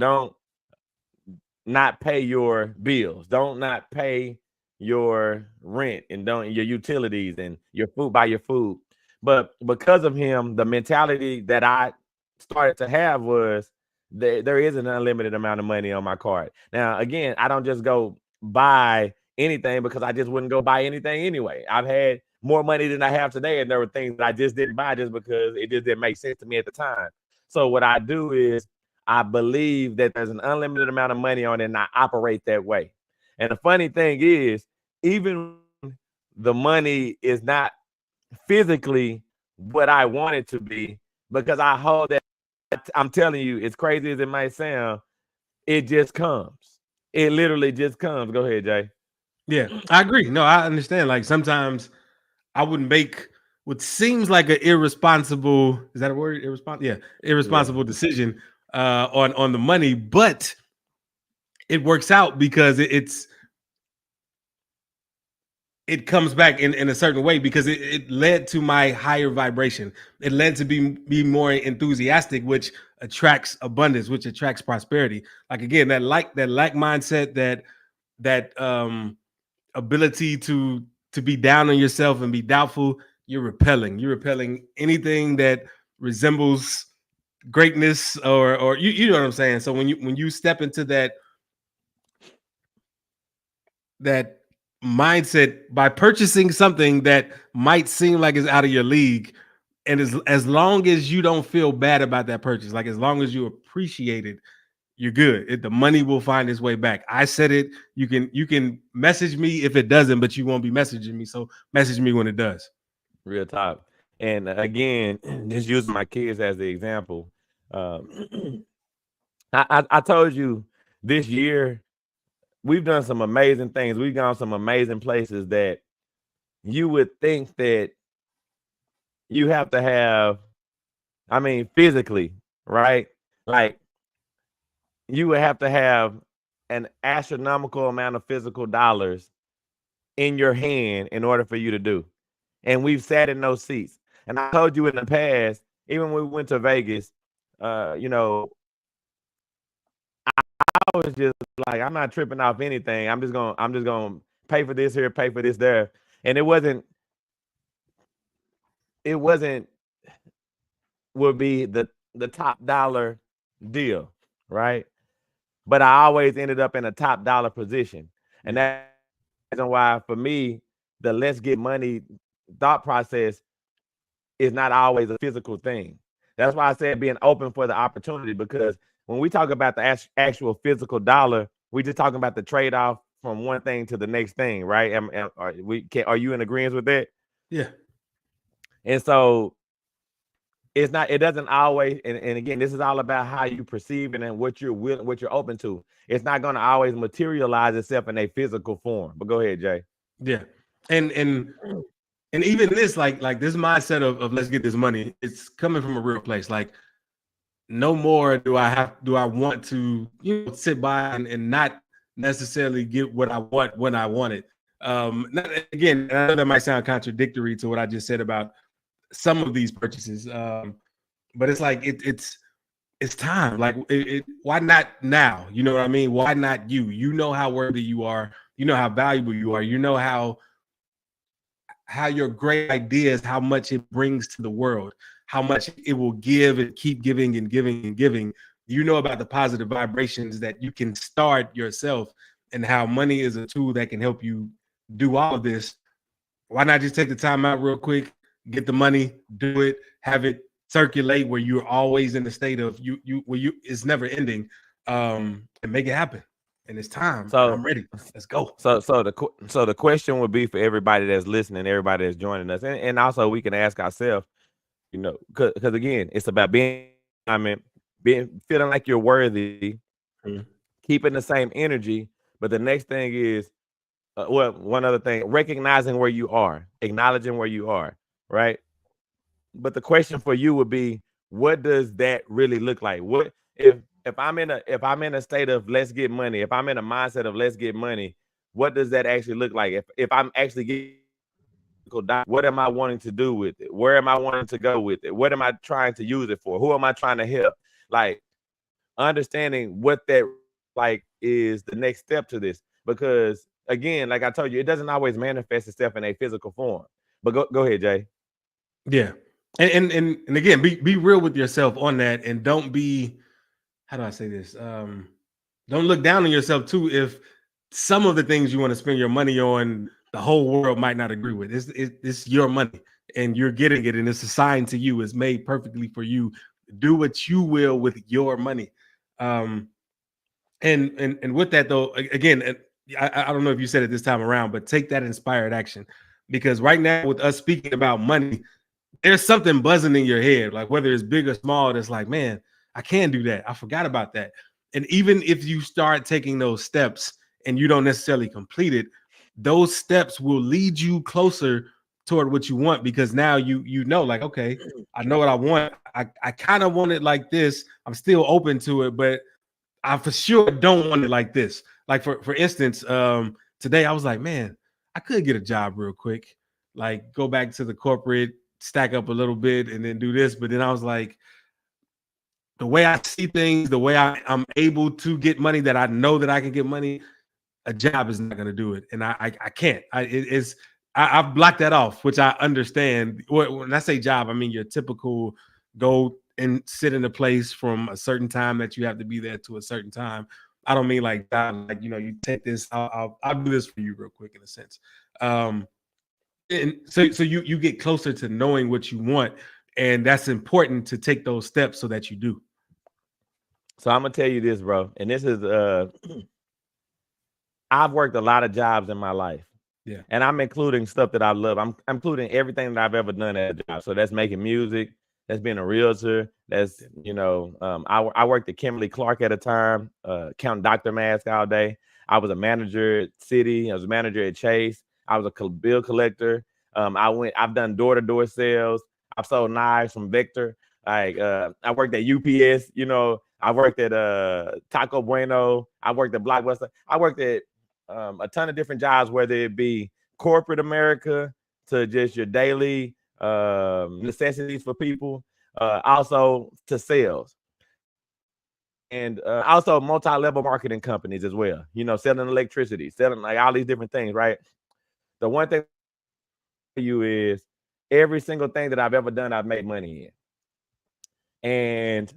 not pay your bills. Don't not pay your rent and don't your utilities and your food, buy your food. But because of him, the mentality that I started to have was there is an unlimited amount of money on my card. Now, again, I don't just go buy anything because I just wouldn't go buy anything anyway. I've had more money than I have today, and there were things that I just didn't buy just because it just didn't make sense to me at the time. So what I do is I believe that there's an unlimited amount of money on it, and I operate that way. And the funny thing is, even the money is not physically what I want it to be, because I hold that. I'm telling you, as crazy as it might sound, it just comes. It literally just comes. Go ahead, Jay. Yeah, I agree. No, I understand. Like sometimes I wouldn't make what seems like an irresponsible, is that a word? Irresponsible? Yeah, irresponsible decision on the money, but it works out because it comes back in a certain way because it led to my higher vibration. It led to be more enthusiastic, which attracts abundance, which attracts prosperity. Like again, that mindset, that ability to be down on yourself and be doubtful, you're repelling anything that resembles greatness or you know what I'm saying. So when you step into that mindset by purchasing something that might seem like it's out of your league, and as long as you don't feel bad about that purchase, like as long as you appreciate it, you're good. The money will find its way back. I said it. You can message me if it doesn't, but you won't be messaging me. So message me when it does. Real talk. And again, just using my kids as the example. I told you this year we've done some amazing things. We've gone some amazing places that you would think that you have to have, I mean, physically, right? Like you would have to have an astronomical amount of physical dollars in your hand in order for you to do. And we've sat in those seats. And I told you in the past, even when we went to Vegas, I was just like, I'm not tripping off anything. I'm just gonna pay for this here, pay for this there. And it wasn't it wasn't would be the top dollar deal, right? But I always ended up in a top dollar position. And that's the reason why for me, the let's get money thought process is not always a physical thing. That's why I said being open for the opportunity, because when we talk about the actual physical dollar, we just talking about the trade-off from one thing to the next thing, right? Are you in agreement with that? Yeah. And so it doesn't always, and again, this is all about how you perceive it and what you're willing, what you're open to. It's not going to always materialize itself in a physical form. But go ahead, Jay. Yeah. And even this, like this mindset of let's get this money, it's coming from a real place. Like, no more do I want to, sit by and not necessarily get what I want when I want it. Again, I know that might sound contradictory to what I just said about some of these purchases, but it's like it's time. Like, why not now? You know what I mean? Why not you? You know how worthy you are. You know how valuable you are. You know how your great ideas, how much it brings to the world, how much it will give and keep giving and giving and giving. You know about the positive vibrations that you can start yourself, and how money is a tool that can help you do all of this. Why not just take the time out real quick, get the money, do it, have it circulate where you're always in the state of it's never ending, and make it happen. And it's time. So I'm ready. Let's go. So the question would be for everybody that's listening, everybody that's joining us, and also we can ask ourselves, because again, it's about being feeling like you're worthy, keeping the same energy. But the next thing is, one other thing, recognizing where you are, acknowledging where you are, right? But the question for you would be, what does that really look like? What if I'm in a state of let's get money, if I'm in a mindset of let's get money, what does that actually look like? If I'm actually getting, what am I wanting to do with it? Where am I wanting to go with it? What am I trying to use it for? Who am I trying to help? Like, understanding what that is the next step to this, because again, like I told you, it doesn't always manifest itself in a physical form. But go ahead, Jay. Yeah. And again, be real with yourself on that, and don't be, how do I say this? Don't look down on yourself too if some of the things you want to spend your money on, the whole world might not agree with. It's your money, and you're getting it, and it's assigned to you. It's made perfectly for you. Do what you will with your money. And with that though, again, I don't know if you said it this time around, but take that inspired action, because right now with us speaking about money, there's something buzzing in your head, like whether it's big or small, that's like, man, I can do that. I forgot about that. And even if you start taking those steps and you don't necessarily complete it, those steps will lead you closer toward what you want, because now you know, like, okay, I know what I want. I kind of want it like this. I'm still open to it, but I for sure don't want it like this. Like for instance, today I was like, man, I could get a job real quick, like go back to the corporate, stack up a little bit, and then do this. But then I was like, the way I see things, the way I'm able to get money, that I know that I can get money, a job is not going to do it. And I can't. I've blocked that off, which I understand. When I say job, I mean your typical go and sit in a place from a certain time that you have to be there to a certain time. I don't mean like that, like, you take this, I'll do this for you real quick, in a sense. And so you get closer to knowing what you want, and that's important to take those steps so that you do. So I'm gonna tell you this, bro, and this is I've worked a lot of jobs in my life. Yeah. And I'm including stuff that I love. I'm including everything that I've ever done at a job. So that's making music, that's being a realtor, that's, I worked at Kimberly-Clark at a time, counting doctor masks all day. I was a manager at Citi. I was a manager at Chase. I was a bill collector. I've done door-to-door sales. I've sold knives from Victor. I worked at UPS, I worked at Taco Bueno. I worked at Blockbuster. I worked at a ton of different jobs, whether it be corporate America to just your daily necessities for people, also to sales. And also multi-level marketing companies as well, selling electricity, selling like all these different things, right? The one thing for you is every single thing that I've ever done, I've made money in. And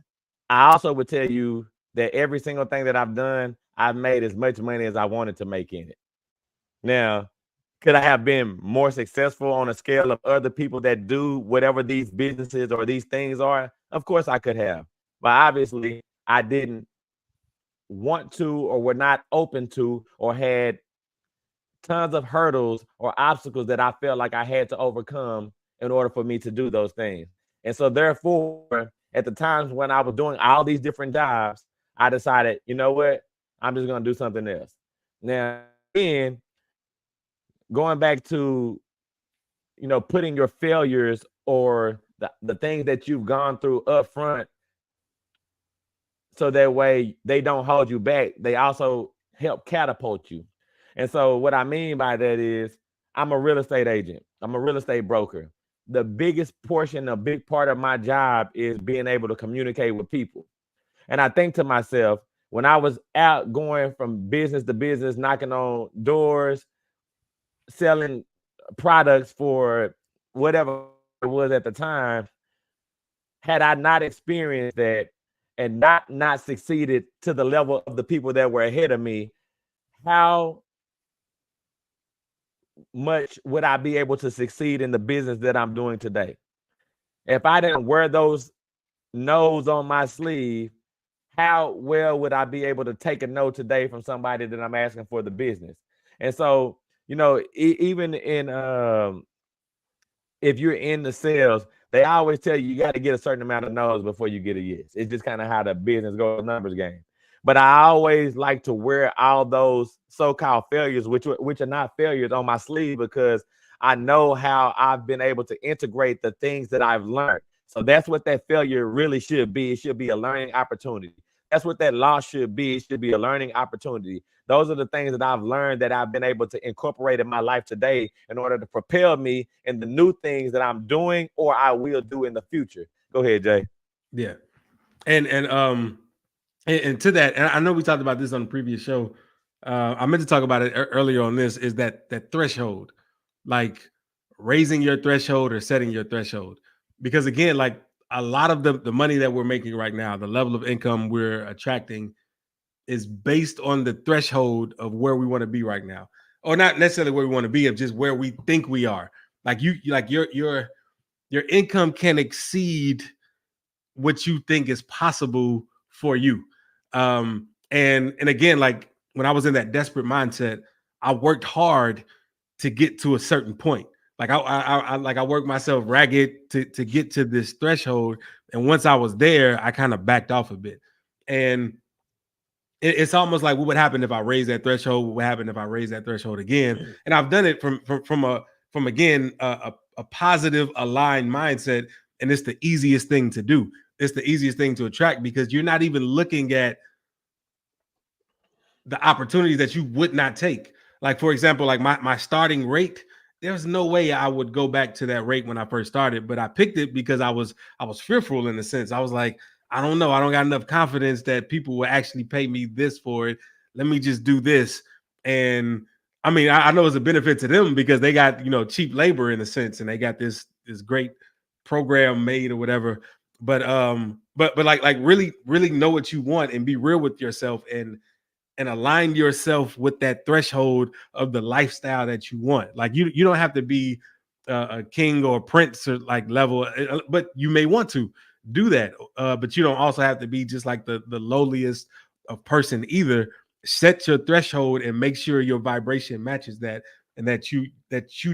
I also would tell you that every single thing that I've done, I've made as much money as I wanted to make in it. Now, could I have been more successful on a scale of other people that do whatever these businesses or these things are? Of course I could have. But obviously, I didn't want to or were not open to or had tons of hurdles or obstacles that I felt like I had to overcome in order for me to do those things. And so therefore, at the times when I was doing all these different jobs, I decided, you know what? I'm just going to do something else. Now, again, going back to, you know, putting your failures or the things that you've gone through up front, so that way they don't hold you back. They also help catapult you. And so what I mean by that is I'm a real estate agent. I'm a real estate broker. The biggest portion, a big part of my job is being able to communicate with people. And I think to myself, when I was out going from business to business, knocking on doors, selling products for whatever it was at the time, had I not experienced that and not succeeded to the level of the people that were ahead of me, how much would I be able to succeed in the business that I'm doing today? If I didn't wear those no's on my sleeve, how well would I be able to take a no today from somebody that I'm asking for the business? And so, you know, even in if you're in the sales, they always tell you got to get a certain amount of no's before you get a yes. It's just kind of how the business goes, numbers game. But I always like to wear all those so-called failures, which are not failures, on my sleeve, because I know how I've been able to integrate the things that I've learned. So that's what that failure really should be. It should be a learning opportunity. That's what that loss should be. It should be a learning opportunity. Those are the things that I've learned that I've been able to incorporate in my life today in order to propel me in the new things that I'm doing or I will do in the future. Go ahead, Jay. Yeah. And to that, and I know we talked about this on the previous show. I meant to talk about it earlier on this, is that threshold, like raising your threshold or setting your threshold. Because again, like a lot of the money that we're making right now, the level of income we're attracting is based on the threshold of where we want to be right now. Or not necessarily where we want to be, of just where we think we are. Like your income can exceed what you think is possible for you. And again, like when I was in that desperate mindset, I worked hard to get to a certain point. Like I worked myself ragged to get to this threshold. And once I was there, I kind of backed off a bit. And it's almost like, what would happen if I raise that threshold? What would happen if I raise that threshold again? And I've done it from again, a positive aligned mindset. And it's the easiest thing to do. It's the easiest thing to attract, because you're not even looking at the opportunities that you would not take. Like, for example, like my starting rate, there's no way I would go back to that rate when I first started, but I picked it because I was fearful, in a sense. I was like, I don't know. I don't got enough confidence that people will actually pay me this for it. Let me just do this. And I mean, I know it's a benefit to them because they got, cheap labor in a sense, and they got this great program made or whatever. But like really know what you want and be real with yourself and align yourself with that threshold of the lifestyle that you want. Like you don't have to be a king or a prince or like level, but you may want to do that. But you don't also have to be just like the lowliest of person either. Set your threshold and make sure your vibration matches that, and that you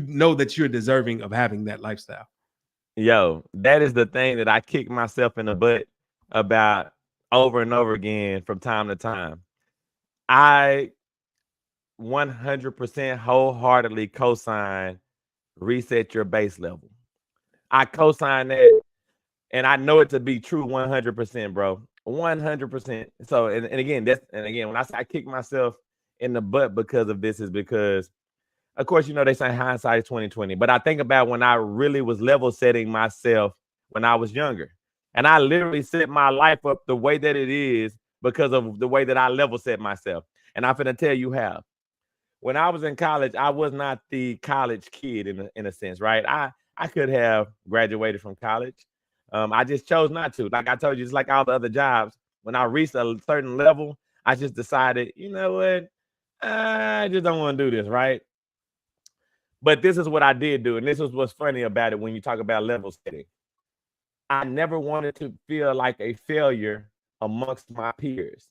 know that you're deserving of having that lifestyle. Yo, that is the thing that I kick myself in the butt about over and over again from time to time. I 100% wholeheartedly co-sign reset your base level. I co-sign that, and I know it to be true 100%, bro. 100%. So, and again, when I say I kick myself in the butt because of this, is because, of course, they say hindsight is 2020. But I think about when I really was level setting myself when I was younger. And I literally set my life up the way that it is because of the way that I level set myself. And I'm finna tell you how. When I was in college, I was not the college kid in a sense, right? I could have graduated from college. I just chose not to. Like I told you, just like all the other jobs, when I reached a certain level, I just decided, you know what? I just don't want to do this, right? But this is what I did do. And this is what's funny about it when you talk about level setting. I never wanted to feel like a failure amongst my peers,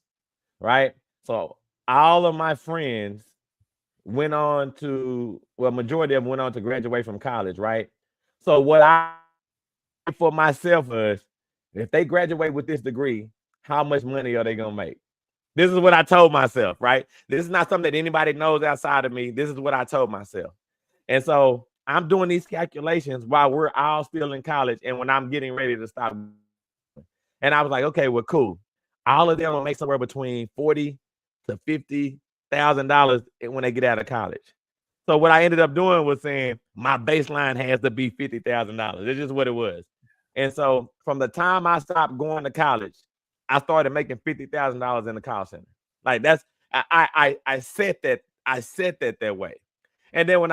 right? So all of my friends went on to, well, majority of them went on to graduate from college, right? So what I did for myself was, if they graduate with this degree, how much money are they gonna make? This is what I told myself, right? This is not something that anybody knows outside of me. This is what I told myself. And so I'm doing these calculations while we're all still in college and when I'm getting ready to stop. And I was like, okay, well, cool. All of them will make somewhere between $40,000 to $50,000 when they get out of college. So what I ended up doing was saying my baseline has to be $50,000. It's just what it was. And so from the time I stopped going to college, I started making $50,000 in the call center. Like that's I set that way. And then when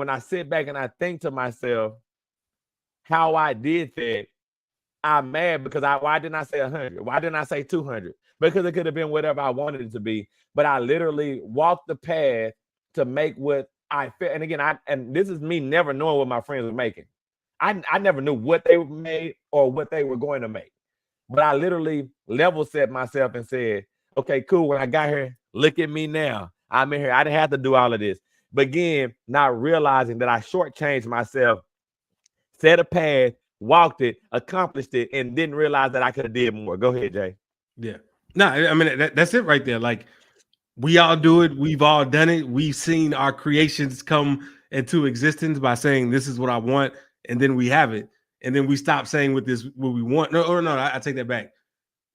I sit back and I think to myself how I did that, I'm mad because why didn't I say 100? Why didn't I say 200? Because it could have been whatever I wanted it to be. But I literally walked the path to make what I felt. And again, and this is me never knowing what my friends were making. I never knew what they made or what they were going to make. But I literally level set myself and said, okay, cool. When I got here, look at me now. I'm in here. I didn't have to do all of this. But again, not realizing that I shortchanged myself, set a path, walked it, accomplished it, and didn't realize that I could have did more. Go ahead, Jay. Yeah. No, I mean, that's it right there. Like, we all do it. We've all done it. We've seen our creations come into existence by saying, this is what I want. And then we have it. And then we stop saying what we want. No, I take that back.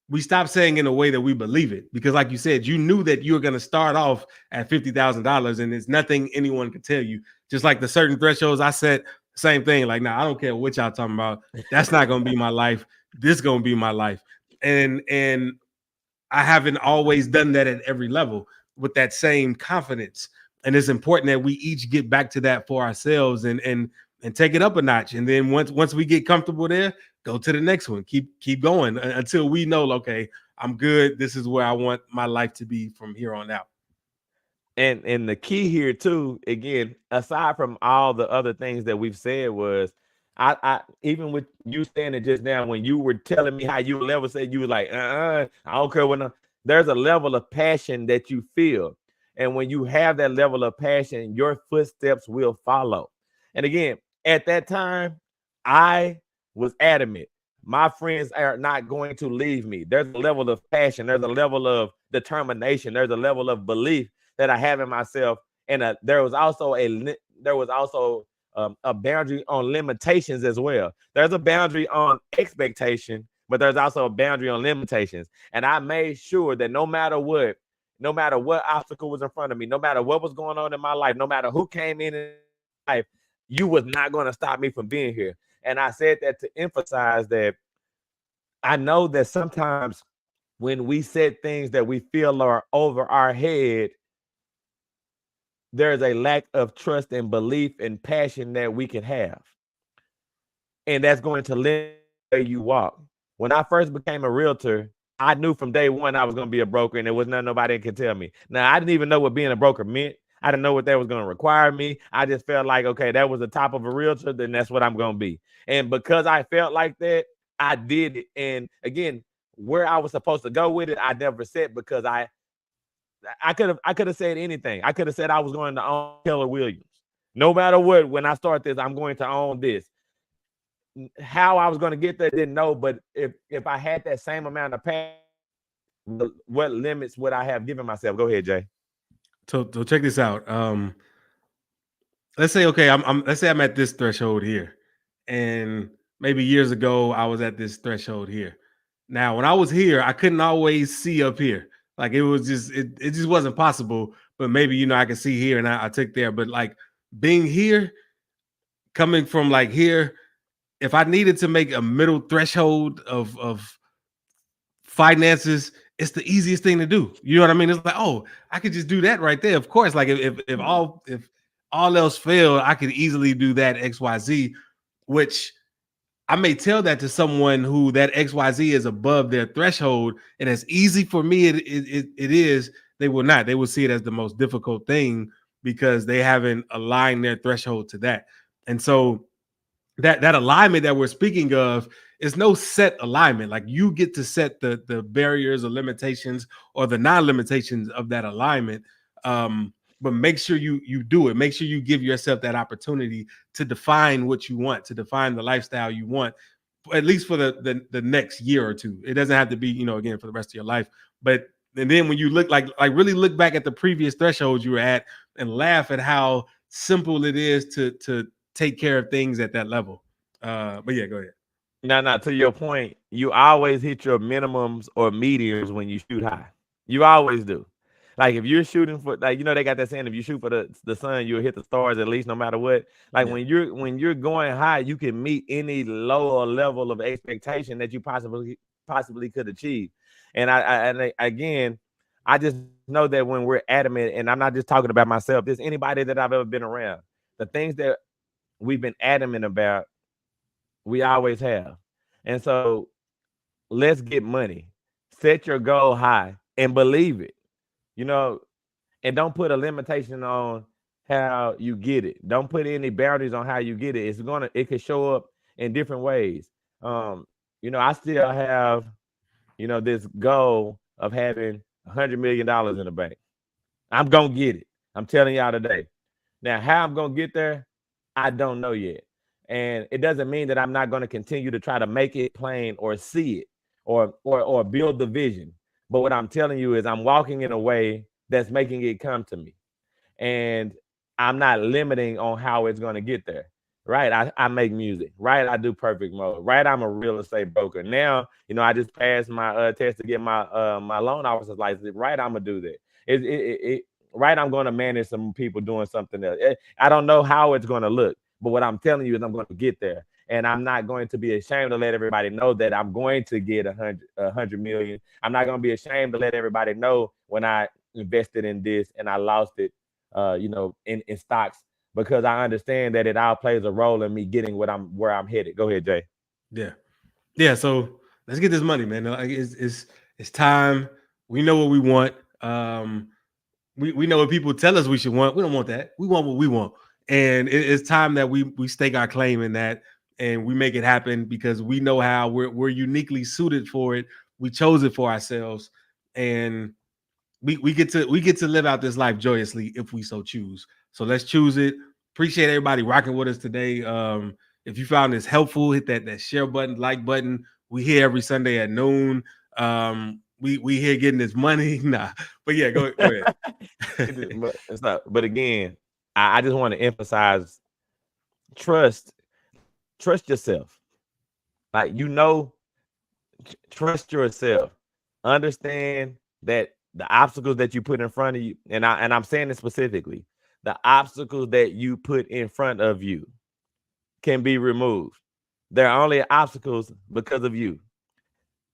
We stop saying in a way that we believe it. Because like you said, you knew that you were going to start off at $50,000 and there's nothing anyone can tell you. Just like the certain thresholds I set, same thing. Like, now I don't care what y'all talking about. That's not going to be my life. This is going to be my life. And I haven't always done that at every level with that same confidence. And it's important that we each get back to that for ourselves and take it up a notch. And then once we get comfortable there, go to the next one. Keep going until we know, okay, I'm good. This is where I want my life to be from here on out. And the key here too, again, aside from all the other things that we've said, was I even with you saying it just now, when you were telling me how you level said, you were like, I don't care when there's a level of passion that you feel. And when you have that level of passion, your footsteps will follow. And again, at that time, I was adamant. My friends are not going to leave me. There's a level of passion. There's a level of determination. There's a level of belief that I have in myself. And there was also a boundary on limitations as well. There's a boundary on expectation, but there's also a boundary on limitations. And I made sure that no matter what obstacle was in front of me, no matter what was going on in my life, no matter who came in life, you was not going to stop me from being here. And I said that to emphasize that I know that sometimes when we said things that we feel are over our head, there's a lack of trust and belief and passion that we can have. And that's going to limit where you walk. When I first became a realtor, I knew from day one I was going to be a broker, and there was nobody that could tell me. Now, I didn't even know what being a broker meant. I didn't know what that was going to require me. I just felt like, okay, that was the top of a realtor, then that's what I'm going to be. And because I felt like that, I did it. And again, where I was supposed to go with it, I never said, because I could have said anything. I could have said I was going to own Keller Williams. No matter what, when I start this, I'm going to own this. How I was going to get there, didn't know. But if I had that same amount of passion, what limits would I have given myself? Go ahead, Jay. So check this out. Let's say, okay, let's say I'm at this threshold here, and maybe years ago I was at this threshold here. Now, when I was here, I couldn't always see up here. Like, it was just it just wasn't possible. But maybe, I could see here, and I took there. But like, being here, coming from like here, if I needed to make a middle threshold of finances, it's the easiest thing to do. You know what I mean? It's like, oh, I could just do that right there. Of course, like if all else failed, I could easily do that XYZ. which I may tell that to someone who that XYZ is above their threshold, and as easy for me it is, they will not. They will see it as the most difficult thing because they haven't aligned their threshold to that. And so that alignment that we're speaking of is no set alignment. Like you get to set the barriers or limitations or the non-limitations of that alignment. But make sure you do it. Make sure you give yourself that opportunity to define what you want, to define the lifestyle you want, at least for the next year or two. It doesn't have to be, again, for the rest of your life. But and then when you look like really look back at the previous thresholds you were at and laugh at how simple it is to take care of things at that level. But yeah, go ahead. Now, to your point, you always hit your minimums or mediums when you shoot high. You always do. Like if you're shooting for, like, they got that saying, if you shoot for the sun, you'll hit the stars at least, no matter what. Like when you're going high, you can meet any lower level of expectation that you possibly could achieve. And I just know that when we're adamant, and I'm not just talking about myself, there's anybody that I've ever been around, the things that we've been adamant about, we always have. And so let's get money. Set your goal high and believe it, and don't put a limitation on how you get it. Don't put any boundaries on how you get it. It could show up in different ways. I still have, this goal of having $100 million in the bank. I'm going to get it. I'm telling y'all today. Now, how I'm going to get there, I don't know yet. And it doesn't mean that I'm not going to continue to try to make it plain or see it or build the vision. But what I'm telling you is I'm walking in a way that's making it come to me. And I'm not limiting on how it's going to get there. Right? I make music. Right? I do perfect mode. Right? I'm a real estate broker. Now, I just passed my test to get my my loan officer's license. Right? I'm going to do that. Right? I'm going to manage some people doing something else. I don't know how it's going to look. But what I'm telling you is I'm going to get there. And I'm not going to be ashamed to let everybody know that I'm going to get 100 million. I'm not going to be ashamed to let everybody know when I invested in this and I lost it, in stocks, because I understand that it all plays a role in me getting where I'm headed. Go ahead, Jay. Yeah. So let's get this money, man. Like it's time. We know what we want. We know what people tell us we should want. We don't want that. We want what we want. And it's time that we stake our claim in that and we make it happen because we know how we're uniquely suited for it. We chose it for ourselves, and we get to live out this life joyously if we so choose. So let's choose it. Appreciate everybody rocking with us today. If you found this helpful, hit that share button, like button. We here every Sunday at noon. We here getting this money. Nah, but yeah, go ahead. But again, I just want to emphasize trust yourself. Like, trust yourself. Understand that the obstacles that you put in front of you, and I'm saying this specifically, the obstacles that you put in front of you can be removed. They're only obstacles because of you.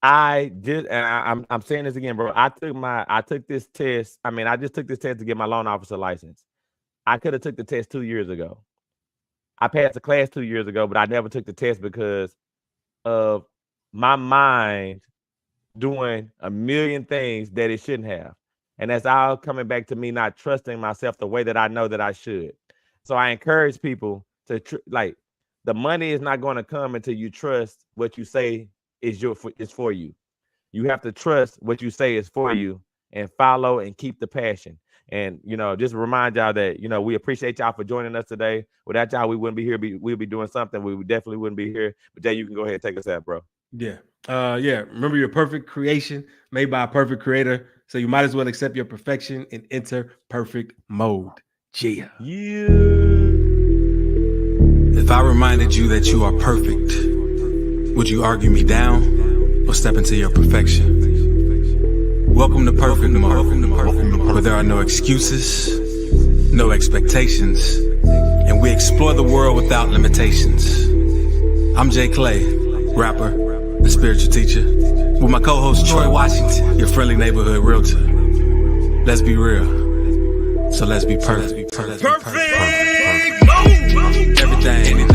I'm saying this again, bro. I took this test. I just took this test to get my loan officer license. I could have took the test 2 years ago. I passed the class 2 years ago, but I never took the test because of my mind doing a million things that it shouldn't have. And that's all coming back to me not trusting myself the way that I know that I should. So I encourage people to the money is not going to come until you trust what you say is for you. You have to trust what you say is for you and follow and keep the passion. And, just remind y'all that, we appreciate y'all for joining us today. Without y'all, we wouldn't be here. We'll be doing something. We definitely wouldn't be here. But Jay, you can go ahead and take us out, bro. Yeah. Remember, you're a perfect creation made by a perfect creator. So you might as well accept your perfection and enter perfect mode. Yeah. If I reminded you that you are perfect, would you argue me down or step into your perfection? Welcome to Perfect Mode, where there are no excuses, no expectations, and we explore the world without limitations. I'm JClay, rapper and spiritual teacher, with my co-host Troy Washington, your friendly neighborhood realtor. Let's be real, so let's be perfect. Perfect. Everything